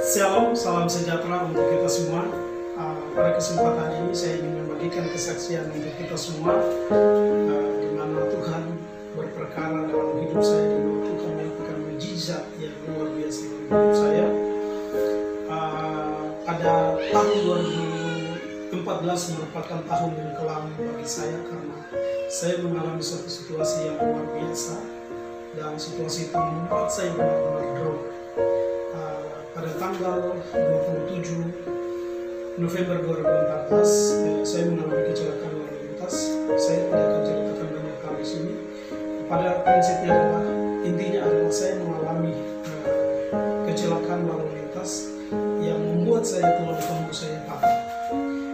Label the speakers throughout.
Speaker 1: Shalom, salam sejahtera untuk kita semua. Pada kesempatan ini saya ingin membagikan kesaksian untuk kita semua, di mana Tuhan berperkara dalam hidup saya, di mana Tuhan melakukan mujizat yang luar biasa dalam hidup saya. Pada tahun 2014 merupakan tahun yang kelam bagi saya karena saya mengalami suatu situasi yang luar biasa, dan situasi itu membuat saya benar-benar drop. Pada tanggal 27 November 2014 saya mengalami kecelakaan lalu lintas. Saya tidak akan ceritakan banyak hal di sini. Pada prinsipnya adalah, intinya adalah saya mengalami kecelakaan lalu lintas yang membuat saya tulang punggung saya patah.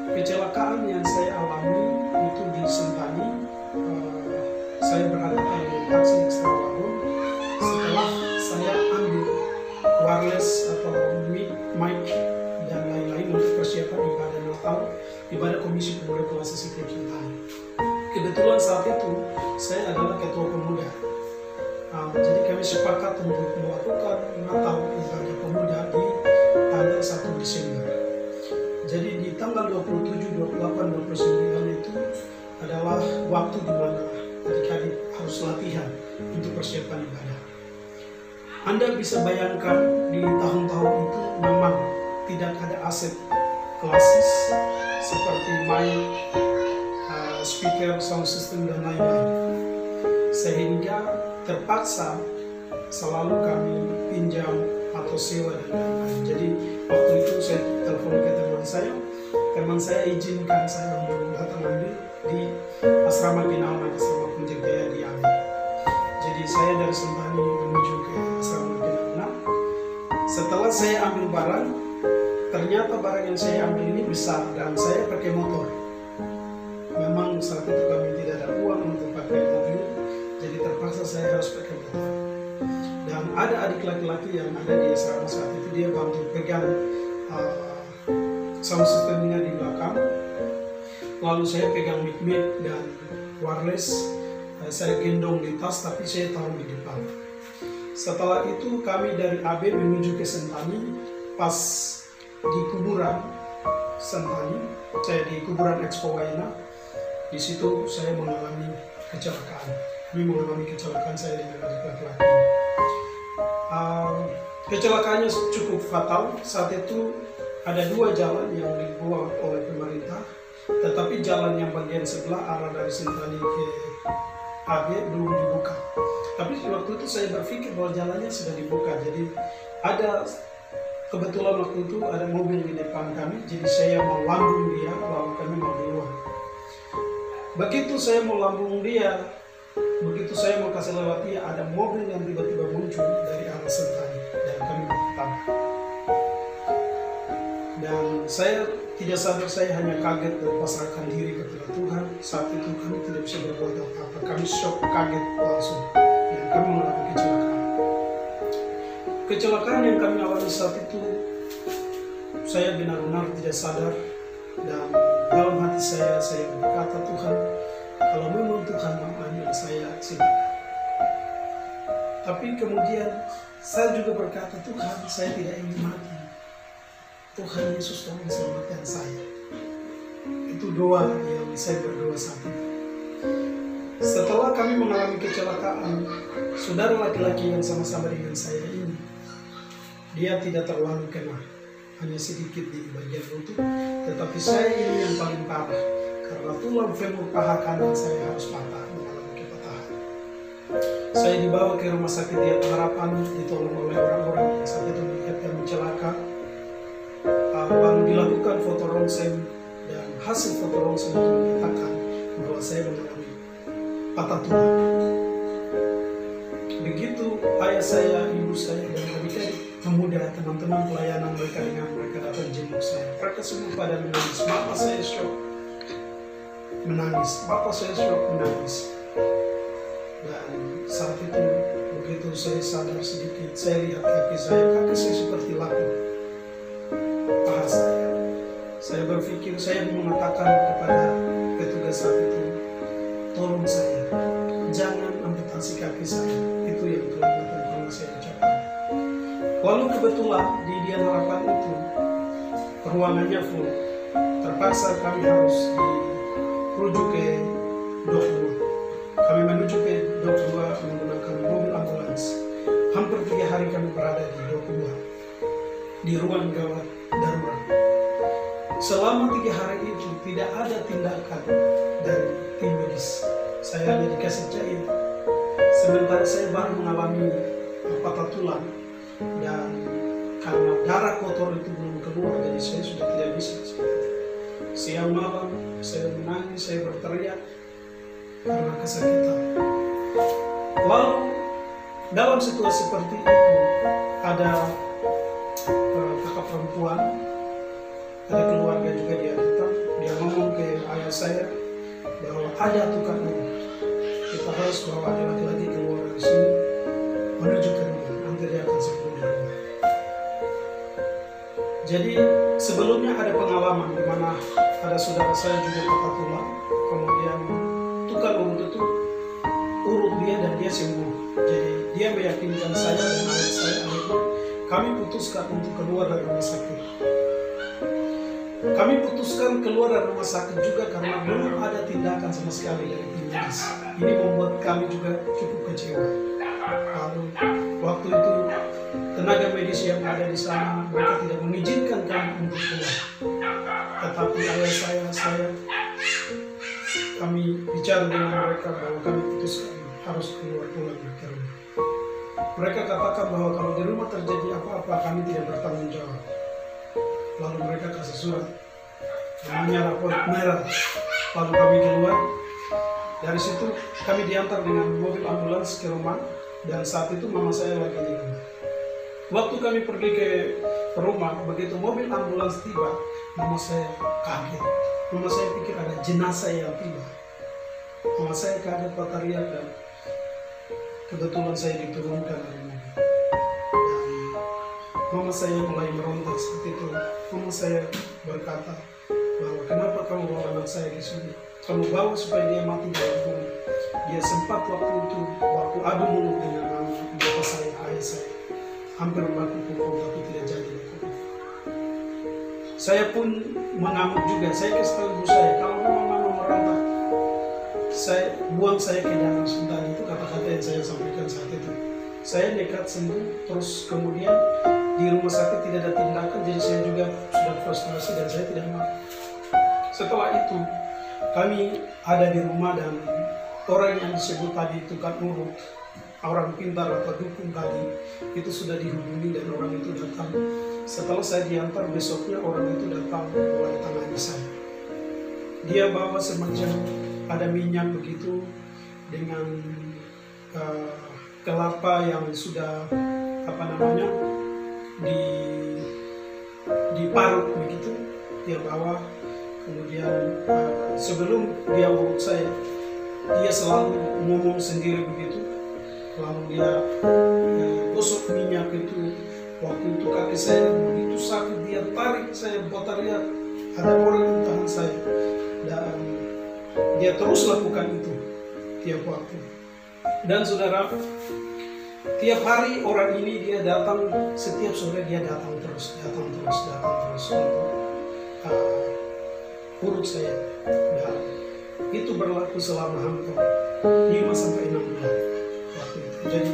Speaker 1: Kecelakaan yang saya alami itu di Sentani. Saya berhadapan dengan taksi ekstra wagon. Setelah saya ambil wireless atau mic dan lain-lain untuk persiapan ibadah Natal, ibadah Komisi Pemuda Kelas Sipil Sentani. Kebetulan saat itu saya adalah ketua pemuda. Jadi kami sepakat untuk melakukan Natal ibadah pemuda di tanggal 1 Desember. Jadi di tanggal 27, 28, 29 itu adalah waktu di mana adik-adik harus latihan untuk persiapan ibadah. Anda bisa bayangkan di tahun-tahun itu memang tidak ada aset klasis seperti mic, speaker, sound system, dan lain-lain. Sehingga terpaksa selalu kami pinjam atau sewa dan lain-lain. Jadi waktu itu saya telepon ke teman saya izinkan saya untuk datang ambil di asrama Pinama, asrama Penjagaya di Abi. Jadi saya dari Sentani menuju ke asrama Pinama. Setelah saya ambil barang, ternyata barang yang saya ambil ini besar dan saya pakai motor. Memang saat itu kami tidak ada uang untuk pakai mobil, jadi terpaksa saya harus pakai motor. Dan ada adik laki-laki yang ada di asrama saat itu, dia bantu pegang sound systemnya di belakang. Lalu saya pegang mic dan wireless. Saya gendong di tas, tapi saya taruh di depan. Setelah itu kami dari AB menuju ke Sentani. Pas di kuburan Sentani, saya di kuburan Expo Waina. Di situ saya mengalami kecelakaan. Kami mengalami kecelakaan, saya dengan adik laki-laki. Kecelakaannya cukup fatal. Saat itu ada dua jalan yang dibuat oleh pemerintah, tetapi jalan yang bagian sebelah arah dari Sentani ke AB belum dibuka. Tapi waktu itu saya berpikir bahwa jalannya sudah dibuka. Jadi ada kebetulan waktu itu ada mobil di depan kami, jadi saya mau lambung dia, lalu kami mau duluan. Begitu saya mau lambung dia, begitu saya mau kasih lewat dia, ada mobil yang tiba-tiba muncul dari arah Sentani dan kami bertahan. Dan saya tidak sadar, saya hanya kaget dan pasrahkan diri kepada Tuhan. Saat itu kami tidak bisa berbuat apa-apa, kami shock, kaget langsung, dan kami mengalami kecelakaan. Kecelakaan yang kami alami saat itu, saya benar-benar tidak sadar, dan dalam hati saya berkata, Tuhan, kalau memang Tuhan mau ambil saya, silakan. Tapi kemudian saya juga berkata, Tuhan, saya tidak ingin mati. Tuhan Yesus, tolong selamatkan saya. Itu doa yang saya berdoa saat itu. Setelah kami mengalami kecelakaan, saudara laki-laki yang sama-sama dengan saya ini, dia tidak terlalu kena, hanya sedikit di bagian lutut. Tetapi saya ini yang paling parah, karena tulang femur paha kanan saya harus patah, mengalami kepatahan. Saya dibawa ke rumah sakit Diat Harapan, ditolong oleh orang-orang yang saat itu melihat kami celaka. Lalu dilakukan foto ronsen, dan hasil foto ronsen itu menyatakan bahwa saya mengalami patah tulang. Begitu ayah saya, ibu saya, dan adik-adik pemuda, teman-teman pelayanan mereka dengan mereka datang jenguk saya. Mereka semua pada menangis. Bapak saya shock, menangis. Bapak saya shock, menangis. Dan saat itu begitu saya sadar sedikit, saya lihat kaki saya seperti lapuk. Paha saya berpikir, saya mengatakan kepada petugas saat itu, tolong saya, jangan amputasi kaki saya. Itu yang telah pernah saya ucapkan. Walau kebetulan di Dian Harapan itu ruangannya full, terpaksa kami harus dirujuk ke Dok 2. Kami menuju ke Dok 2 menggunakan mobil ambulans. Hampir 3 hari kami berada di Dok 2, di ruang gawat darurat. Selama 3 hari itu tidak ada tindakan dari tim medis. Saya hanya dikasih cair. Sementara saya baru mengalami patah tulang, dan karena darah kotor itu belum keluar, jadi saya sudah tidak bisa. Siang malam saya menangis, saya berteriak karena kesakitan. Lalu dalam situasi seperti itu ada kakak perempuan, ada keluarga juga, dia datang, dia ngomong ke ayah saya bahwa ada tukang urut, kita harus bawa ada laki-laki keluar dari sini menuju ke rumah, nanti dia akan sembuh di rumah. Jadi sebelumnya ada pengalaman di mana ada saudara saya juga patah tulang, kemudian tukang urut itu urut dia dan dia sembuh. Jadi dia meyakinkan saya dan anak saya, akhirnya kami putuskan untuk keluar dari rumah sakit. Kami putuskan keluar dari rumah sakit juga karena belum ada tindakan sama sekali dari tim medis. Ini membuat kami juga cukup kecewa. Lalu waktu itu tenaga medis yang ada di sana, mereka tidak mengizinkan kami untuk keluar. Tetapi ayah saya, kami bicara dengan mereka bahwa kami putuskan harus keluar pulang ke rumah. Mereka katakan bahwa kalau di rumah terjadi apa-apa kami tidak bertanggung jawab. Lalu mereka kasih surat namanya rapor merah. Lalu kami keluar. Dari situ kami diantar dengan mobil ambulans ke rumah, dan saat itu mama saya lagi di rumah. Waktu kami pergi ke rumah, begitu mobil ambulans tiba, mama saya kaget. Mama saya pikir ada jenazah yang tiba. Mama saya kaget, berteriak, dan kebetulan saya diturunkan dari mobil. Mama saya mulai merontak seperti itu. Mama saya berkata bahwa kenapa kamu bawa anak saya ke sini? Kamu bawa supaya dia mati dalam bumi. Dia sempat waktu itu, waktu adu mulut dengan bapak saya, ayah saya, hampir melakukan pukul tapi tidak jadi lakukan. Saya pun mengamuk juga. Saya kasih tahu ibu saya, kalau memang mama merontak, saya buang saya ke danau Sentani. Itu kata-kata yang saya sampaikan saat itu. Saya nekat sembuh, terus kemudian di rumah sakit tidak ada tindakan, jadi saya juga sudah frustrasi dan saya tidak mau. Setelah itu kami ada di rumah, dan orang yang disebut tadi tukang urut, orang pintar atau dukun tadi, itu sudah dihubungi dan orang itu datang. Setelah saya diantar, besoknya orang itu datang mulai tangani saya. Dia bawa semacam ada minyak begitu dengan kelapa yang sudah diparut begitu, dia bawa. Kemudian sebelum dia urut saya, dia selalu ngomong sendiri begitu. Lalu dia gosok minyak itu. Waktu itu kaki saya begitu sakit, dia tarik saya, berteriak, ada orang yang tahan saya, dan dia terus lakukan itu tiap waktu. Dan saudara, tiap hari orang ini dia datang, setiap sore dia datang terus untuk urut saya. Dan itu berlaku selama hampir 5-6 bulan waktu itu. Jadi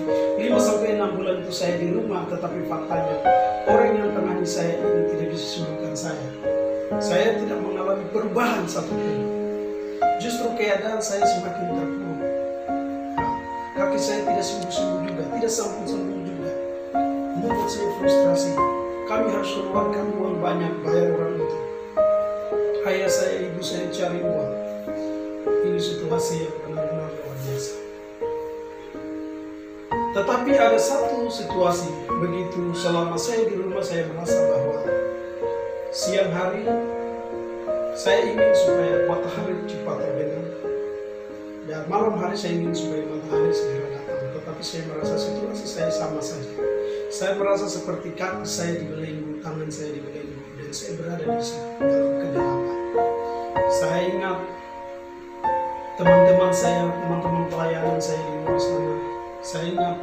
Speaker 1: 5-6 bulan itu saya di rumah, tetapi faktanya orang yang tangani saya ini tidak bisa sembuhkan saya. Saya tidak mengalami perubahan satupun. Justru keadaan saya semakin terpuruk. Kaki saya tidak sembuh-sembuh juga, tidak sembuh-sembuh juga. Membuat saya frustrasi. Kami harus keluarkan uang banyak bayar orang itu. Ayah saya, ibu saya cari uang. Ini situasi yang benar-benar luar biasa. Tetapi ada satu situasi, begitu selama saya di rumah, saya merasa bahwa siang hari saya ingin supaya matahari cepat terbenam, dan malam hari saya ingin supaya matahari segera datang. Tetapi saya merasa situasi saya sama saja. Saya merasa seperti kaki saya dibelenggu, tangan saya dibelenggu, dan saya berada di situ dalam kegelapan. Saya ingat teman-teman saya, teman-teman pelayanan saya di luar sana. Saya ingat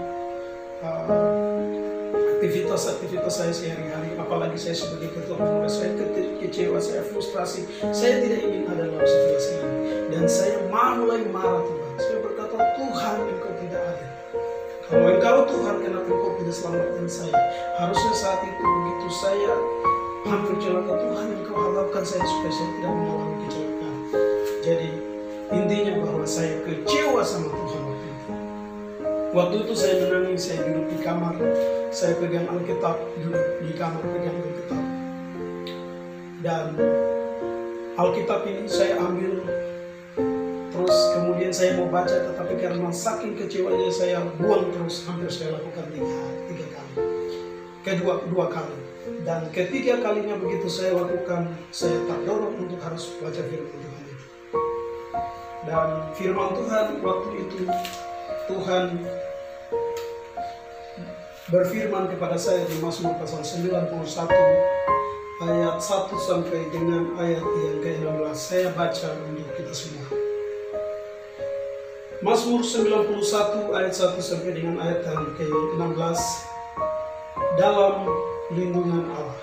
Speaker 1: aktivitas aktivitas saya sehari-hari, apalagi saya sebagai ketua pengurus, saya kecewa, saya frustrasi, saya tidak ingin ada dalam situasi ini, dan saya mulai marah Tuhan. Saya berkata, Tuhan, Engkau tidak adil. Kalau Engkau Tuhan, kenapa Engkau tidak selamatkan saya? Harusnya saat itu begitu saya hampir celaka, Tuhan, Engkau halalkan saya supaya saya tidak mengalami kecelakaan. Jadi intinya bahwa saya kecewa sama Tuhan waktu itu. Waktu itu saya menangis, saya duduk di kamar, saya pegang Alkitab, duduk di kamar pegang Alkitab. Dan Alkitab ini saya ambil, terus kemudian saya mau baca, tetapi karena saking kecewanya saya buang terus, hampir saya lakukan tiga kali. Kedua kali. Dan ketiga kalinya begitu saya lakukan, saya terdorong untuk harus baca firman Tuhan itu. Dan firman Tuhan waktu itu, Tuhan berfirman kepada saya di Mazmur pasal 91 ayat 1 sampai dengan ayat yang ke-16. Saya baca untuk kita semua. Mazmur 91 ayat 1 sampai dengan ayat yang ke-16. Dalam lindungan Allah.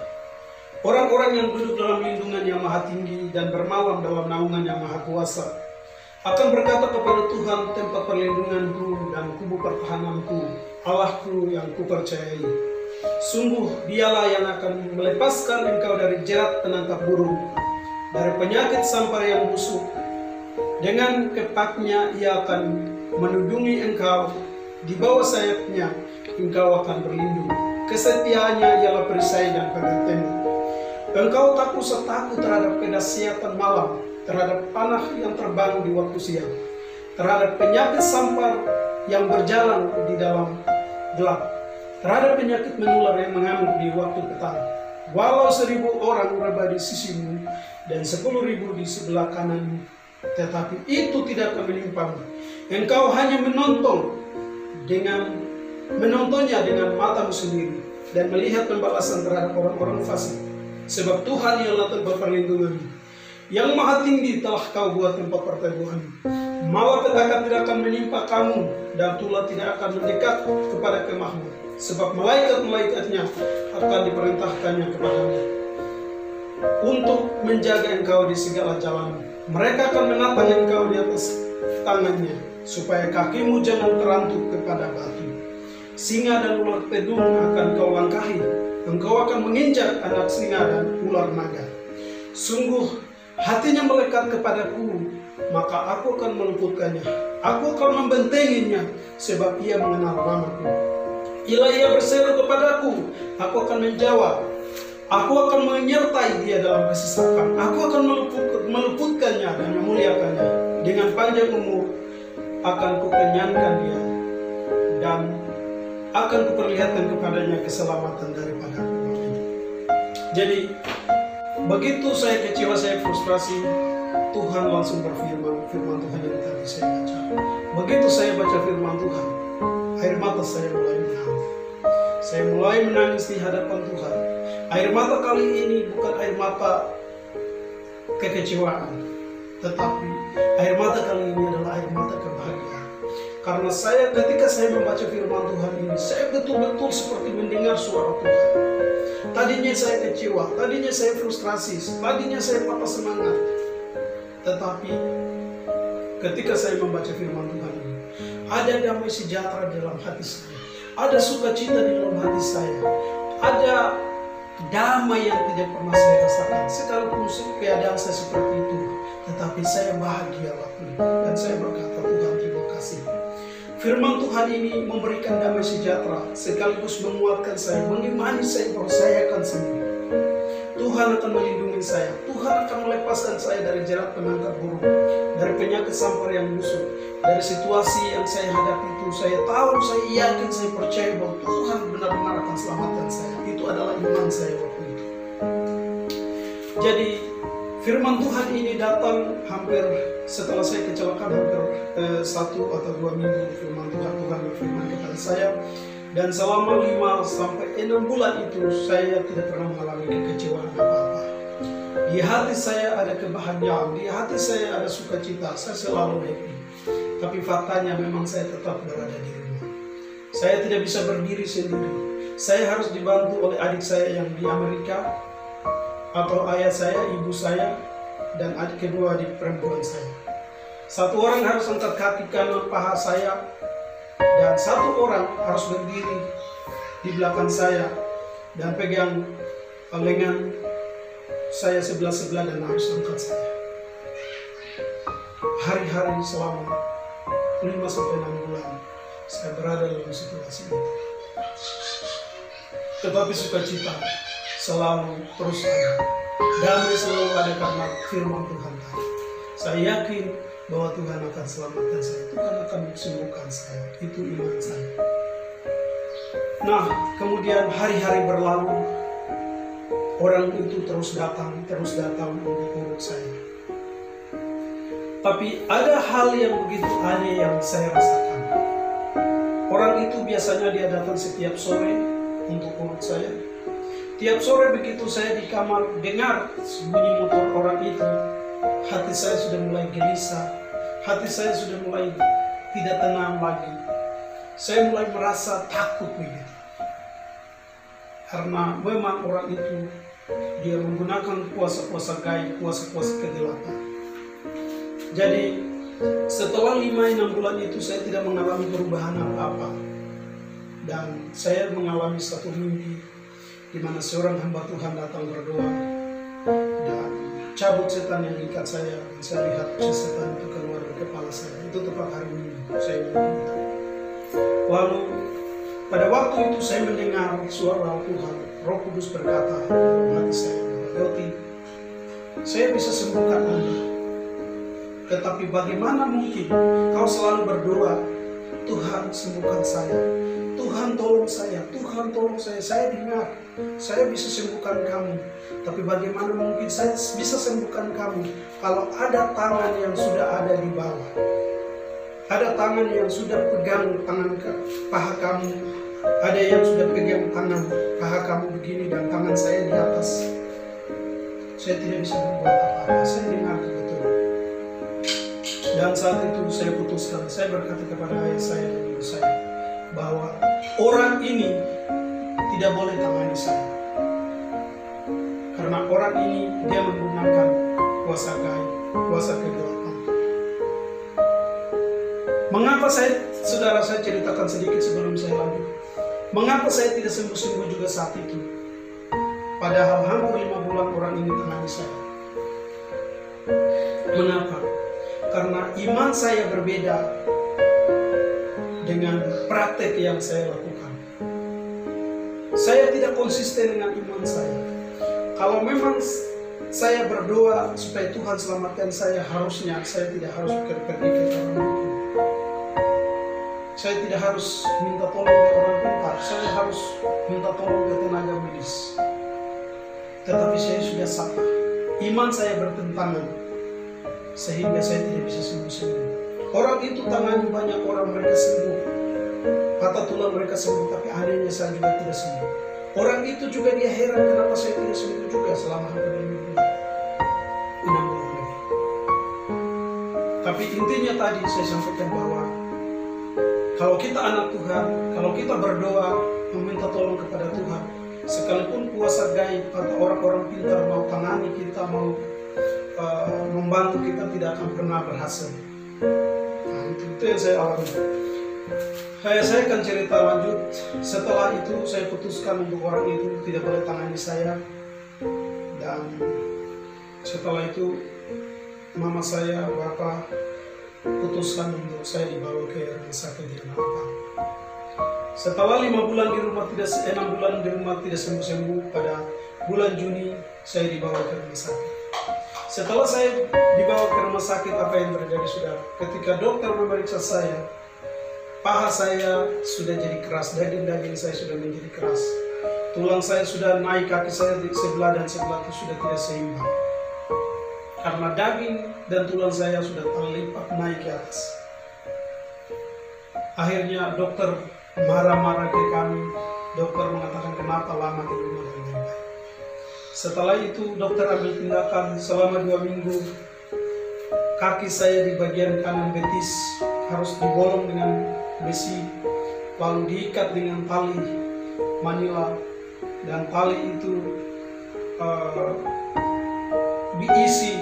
Speaker 1: Orang-orang yang duduk dalam lindungan yang maha tinggi dan bermalam dalam naungan yang maha kuasa akan berkata kepada Tuhan, tempat perlindunganku dan kubu pertahananku, Allahku yang kupercayai. Sungguh dialah yang akan melepaskan engkau dari jerat penangkap burung, dari penyakit sampar yang busuk. Dengan kepaknya ia akan menudungi engkau, di bawah sayapnya engkau akan berlindung. Kesetiaannya ialah perisai dan pagar tembok. Engkau tak usah takut terhadap kedahsyatan malam, terhadap panah yang terbang di waktu siang, terhadap penyakit sampar yang berjalan di dalam gelap, terhadap penyakit menular yang mengamuk di waktu petang. Walau 1000 orang rebah di sisimu dan 10.000 di sebelah kananmu, tetapi itu tidak akan menimpamu. Engkau hanya menontonnya dengan matamu sendiri dan melihat pembalasan terhadap orang-orang fasik. Sebab Tuhan ialah tempat perlindunganmu. Yang maha tinggi telah kau buat tempat perteduhanmu. Malapetaka tidak akan menimpa kamu, dan tulah tidak akan mendekat kepada kemahmu. Sebab malaikat-malaikatnya akan diperintahkannya kepadamu untuk menjaga engkau di segala jalanmu. Mereka akan menatang engkau di atas tangannya, supaya kakimu jangan terantuk kepada batu. Singa dan ular pedung akan kau langkahi. Engkau akan menginjak anak singa dan ular naga. Sungguh hatinya melekat kepadaku, maka aku akan meluputkannya. Aku akan membentenginya, sebab ia mengenal namaku. Bila ia berseru kepadaku, aku akan menjawab. Aku akan menyertai dia dalam kesesakan. Aku akan meluputkannya dan memuliakannya. Dengan panjang umur akan kukenyangkan dia, dan akan kuperlihatkan kepadanya keselamatan daripada aku. Jadi begitu saya kecewa, saya frustrasi, Tuhan langsung berfirman, firman Tuhan yang tadi saya baca. Begitu saya baca firman Tuhan, air mata saya mulai mengalir. Saya mulai menangis di hadapan Tuhan. Air mata kali ini bukan air mata kekecewaan, tetapi air mata kali ini adalah air mata kebahagiaan. Karena ketika saya membaca firman Tuhan ini, saya betul-betul seperti mendengar suara Tuhan. Tadinya saya kecewa, tadinya saya frustrasi, tadinya saya patah semangat. Tetapi ketika saya membaca firman Tuhan ini, ada damai sejahtera dalam hati saya, ada sukacita di dalam hati saya, ada damai yang tidak pernah saya rasakan. Sekalipun keadaan saya seperti itu, tetapi saya bahagia waktu itu. Dan saya berkata, Tuhan, terima kasih. Firman Tuhan ini memberikan damai sejahtera, sekaligus menguatkan saya, mengimani saya bahwa saya akan sembuh. Tuhan akan melindungi saya. Tuhan akan melepaskan saya dari jerat penangkap burung, dari penyakit sampar yang busuk, dari situasi yang saya hadapi itu. Saya tahu, saya yakin, saya percaya bahwa Tuhan benar-benar akan selamatkan saya. Itu adalah iman saya waktu itu. Jadi firman Tuhan ini datang hampir setelah saya kecelakaan, hampir 1 atau 2 minggu. Firman Tuhan berfirman kepada saya, dan selama 5 sampai 6 bulan itu saya tidak pernah mengalami kekecewaan apa-apa. Di hati saya ada kebahagiaan, di hati saya ada sukacita, saya selalu happy. Tapi faktanya memang saya tetap berada di rumah. Saya tidak bisa berdiri sendiri. Saya harus dibantu oleh adik saya yang di Amerika, atau ayah saya, ibu saya, dan adik kedua adik perempuan saya. Satu orang harus angkat kaki kanan paha saya, dan satu orang harus berdiri di belakang saya dan pegang lengan saya sebelah-sebelah dan harus angkat saya. Hari-hari selama 5-6 bulan saya berada dalam situasi itu. Tetapi sukacita selalu terus ada. Damai selalu ada karena firman Tuhan tadi. Saya yakin bahwa Tuhan akan selamatkan saya. Tuhan akan sembuhkan saya. Itu iman saya. Nah, kemudian hari-hari berlalu. Orang itu terus datang untuk urut saya. Tapi ada hal yang begitu aneh yang saya rasakan. Orang itu biasanya dia datang setiap sore untuk urut saya. Tiap sore begitu saya di kamar dengar bunyi motor orang itu, hati saya sudah mulai gelisah, hati saya sudah mulai tidak tenang lagi. Saya mulai merasa takut begitu. Karena memang orang itu dia menggunakan kuasa-kuasa gaib, kuasa-kuasa kegelapan. Jadi setelah 5-6 bulan itu saya tidak mengalami perubahan apa-apa. Dan saya mengalami satu mimpi di mana seorang hamba Tuhan datang berdoa dan cabut setan yang ikat saya. Dan saya lihat setan itu keluar dari kepala saya. Itu tepat hari Minggu saya mimpi. Lalu pada waktu itu saya mendengar suara Tuhan, Roh Kudus berkata dalam hati saya, "Yoti, saya bisa sembuhkan Anda. Tetapi bagaimana mungkin kau selalu berdoa, Tuhan sembuhkan saya, Tuhan tolong saya, Tuhan tolong saya. Saya dengar, saya bisa sembuhkan kamu. Tapi bagaimana mungkin saya bisa sembuhkan kamu kalau ada tangan yang sudah ada di bawah? Ada tangan yang sudah pegang tangan paha kamu. Ada yang sudah pegang tangan paha kamu begini dan tangan saya di atas. Saya tidak bisa berbuat apa-apa. Saya dengar betul. Dan saat itu saya putuskan, saya berkata kepada ayah saya dan ibu saya bahwa orang ini tidak boleh tangani saya. Karena orang ini dia menggunakan kuasa gaib, kuasa kegelapan. Mengapa saudara saya ceritakan sedikit sebelum saya lanjut. Mengapa saya tidak sembuh-sembuh juga saat itu? Padahal hampir 5 bulan orang ini tangani saya. Mengapa? Karena iman saya berbeda dengan praktek yang saya lakukan. Saya tidak konsisten dengan iman saya. Kalau memang saya berdoa supaya Tuhan selamatkan saya, harusnya saya tidak harus pergi ke orang itu. Saya tidak harus minta tolong ke orang pintar. Saya harus minta tolong ke tenaga medis. Tetapi saya sudah salah. Iman saya bertentangan, sehingga saya tidak bisa sembuh-sembuh. Orang itu tangani banyak orang, mereka sembuh. Patah tulang mereka sembuh, tapi anehnya saya juga tidak sembuh. Orang itu juga dia heran kenapa saya tidak sembuh juga selama hampir 6 bulan lagi. Tapi intinya tadi saya sampaikan bahwa kalau kita anak Tuhan, kalau kita berdoa meminta tolong kepada Tuhan, sekalipun kuasa gaib atau orang-orang pintar mau tangani kita, mau membantu kita, tidak akan pernah berhasil. Nah, itu yang saya alami. Saya akan cerita lanjut. Setelah itu saya putuskan untuk orang itu tidak boleh tangani saya. Dan setelah itu mama saya, bapak putuskan untuk saya dibawa ke rumah sakit di Anak. Setelah 6 bulan di rumah tidak sembuh-sembuh, pada bulan Juni saya dibawa ke rumah sakit. Setelah saya dibawa ke rumah sakit, apa yang terjadi saudara? Ketika dokter memeriksa saya, paha saya sudah jadi keras, daging-daging saya sudah menjadi keras, tulang saya sudah naik, kaki saya di sebelah dan sebelah itu sudah tidak seimbang. Karena daging dan tulang saya sudah terlipat naik ke atas. Akhirnya dokter marah-marah ke kami. Dokter mengatakan kenapa lama di rumah dan lain-lain. Setelah itu dokter ambil tindakan selama 2 minggu. Kaki saya di bagian kanan betis harus dibolong dengan besi, lalu diikat dengan tali Manila, dan tali itu diisi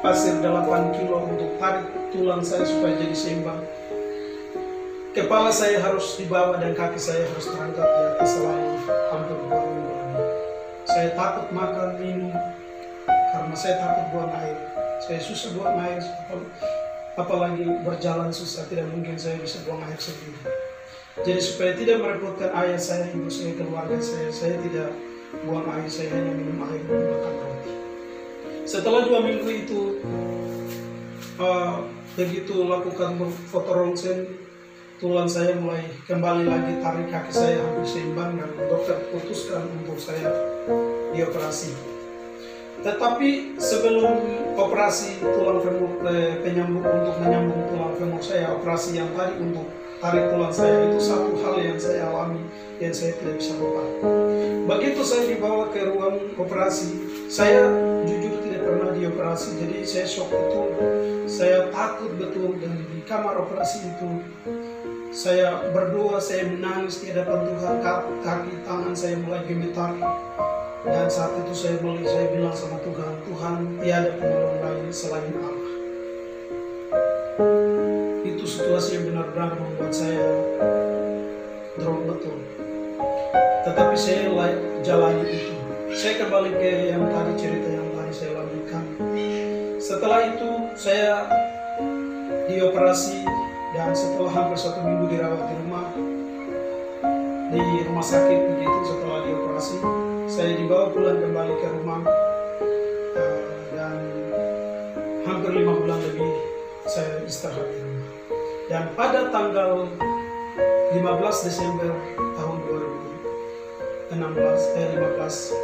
Speaker 1: pasir 8 kilo untuk tarik tulang saya supaya jadi seimbang. Kepala saya harus dibawa dan kaki saya harus terangkat di atas selama hampir 2 minggu lagi. Saya takut makan, minum, karena saya takut buang air. Saya susah buang air, apalagi berjalan susah, tidak mungkin saya bisa buang air sendiri. Jadi supaya tidak merepotkan ayah saya, ibu saya, keluarga saya tidak buang air, saya hanya minum air dan makan roti. Setelah 2 minggu itu, begitu lakukan foto ronsen, tulang saya mulai kembali lagi, tarik kaki saya hampir seimbang, dan dokter putuskan untuk saya dioperasi. Tetapi sebelum operasi tulang femur, penyambung untuk menyambung tulang femur saya, operasi yang tadi untuk tarik tulang saya, itu satu hal yang saya alami yang saya tidak bisa lupa. Begitu saya dibawa ke ruang operasi, saya jujur tidak pernah dioperasi, jadi saya shock betul, saya takut betul, dan di kamar operasi itu saya berdoa, saya menangis di hadapan Tuhan, kaki tangan saya mulai gemetar. Dan saat itu saya bilang sama Tuhan, Tuhan, tiada penolong lain selain Allah. Itu situasi yang benar-benar membuat saya drop betul. Tetapi saya jalani itu. Saya kembali ke yang tadi, cerita yang tadi saya lanjutkan. Setelah itu saya dioperasi, dan setelah hampir 1 minggu dirawat di rumah sakit begitu. Setelah dioperasi, saya dibawa pulang kembali ke rumah, dan hampir 5 bulan lebih saya istirahat di rumah. Dan pada tanggal 15 Desember tahun 2015,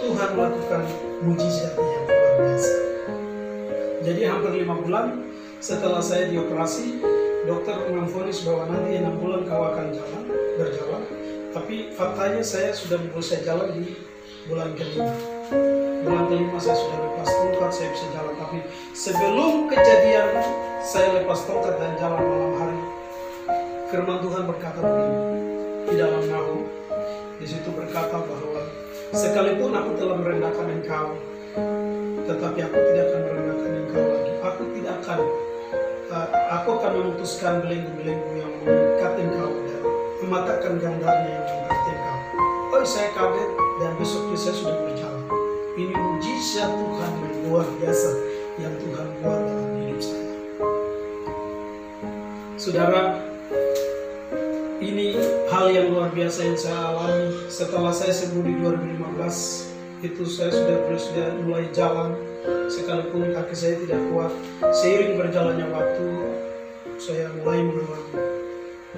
Speaker 1: Tuhan melakukan mujizat yang luar biasa. Jadi hampir 5 bulan setelah saya dioperasi, dokter memvonis bahwa nanti 6 bulan kau akan berjalan. Tapi faktanya saya sudah berusaha jalan di bulan kelima. Bulan kelima saya sudah lepas tongkat, saya bisa jalan. Tapi sebelum kejadian saya lepas tongkat dan jalan malam hari, firman Tuhan berkata begini di dalam Nahum. Di situ berkata bahwa sekalipun aku telah merendahkan engkau, tetapi aku tidak akan merendahkan engkau lagi. Aku akan memutuskan belenggu-belenggu yang mengikat engkau dan mematahkan gandarnya yang mengikat engkau. Oh, saya kaget, dan besoknya saya sudah berjalan. Ini mujizat Tuhan yang luar biasa yang Tuhan buat dalam hidup saya. Saudara, ini hal yang luar biasa yang saya alami. Setelah saya sembuh di 2015, itu saya sudah mulai jalan, sekalipun kaki saya tidak kuat. Seiring berjalannya waktu, saya mulai mengalami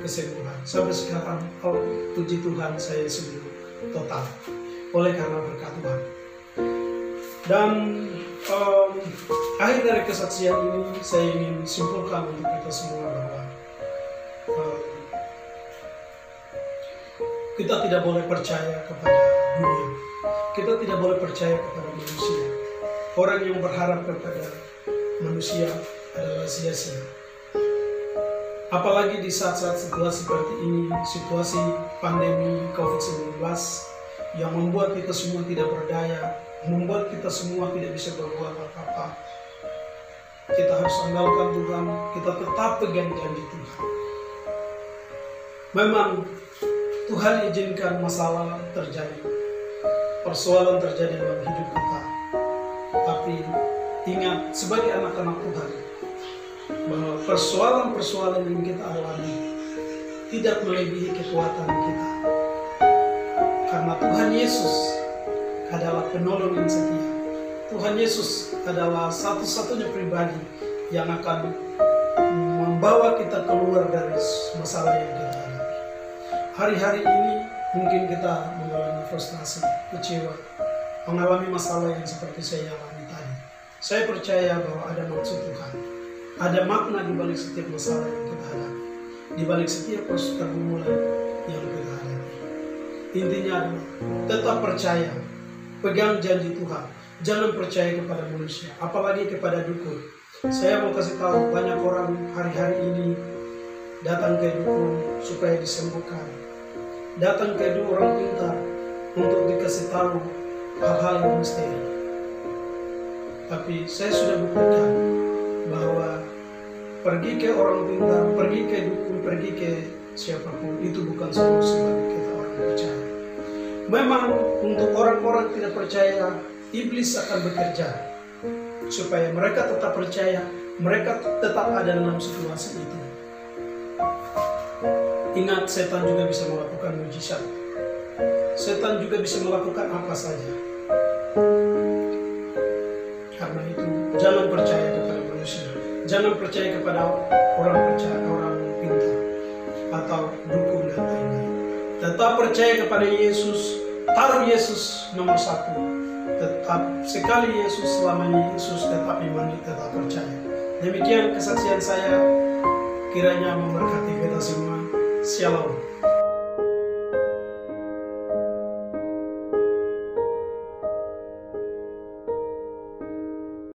Speaker 1: kesembuhan. Sampai sekarang, puji Tuhan, saya sembuh total oleh karena berkat Tuhan. Dan akhir dari kesaksian ini, saya ingin simpulkan untuk kita semua bahwa kita tidak boleh percaya kepada dunia. Kita tidak boleh percaya kepada manusia. Orang yang berharap kepada manusia adalah sia-sia. Apalagi di saat-saat situasi seperti ini, situasi pandemi COVID-19 yang membuat kita semua tidak berdaya, membuat kita semua tidak bisa berbuat apa-apa. Kita harus andalkan Tuhan, kita tetap pegang janji Tuhan. Memang Tuhan izinkan masalah terjadi, persoalan terjadi dalam hidup kita. Tapi ingat, sebagai anak-anak Tuhan, bahwa persoalan-persoalan yang kita alami tidak melebihi kekuatan kita. Karena Tuhan Yesus adalah penolong yang setia. Tuhan Yesus adalah satu-satunya pribadi yang akan membawa kita keluar dari masalah yang kita hadapi. Hari-hari ini mungkin kita mengalami frustasi, kecewa, mengalami masalah yang seperti saya alami tadi. Saya percaya bahwa ada maksud Tuhan, ada makna di balik setiap masalah yang kita hadapi, di balik setiap pergumulan yang kita hadapi. Intinya adalah tetap percaya, pegang janji Tuhan, jangan percaya kepada manusia, apalagi kepada dukun. Saya mau kasih tahu, banyak orang hari-hari ini datang ke dukun supaya disembuhkan. datang ke dua orang pintar untuk dikasih tahu hal-hal yang misteri. Tapi saya sudah buktikan bahwa pergi ke orang pintar, pergi ke dukun, pergi ke siapapun, itu bukan solusi bagi kita orang percaya. Memang untuk orang-orang tidak percaya, iblis akan bekerja supaya mereka tetap percaya, mereka tetap ada dalam situasi itu. Ingat, setan juga bisa melakukan mujizat. Setan juga bisa melakukan apa saja. Karena itu, jangan percaya kepada manusia. Jangan percaya kepada orang pintar atau dukun dan lain-lain. Tetap percaya kepada Yesus. Taruh Yesus nomor satu. Tetap sekali Yesus, selamanya Yesus, tetap imani, tetap percaya. Demikian kesaksian saya, kiranya memberkati kita semua. Shalom.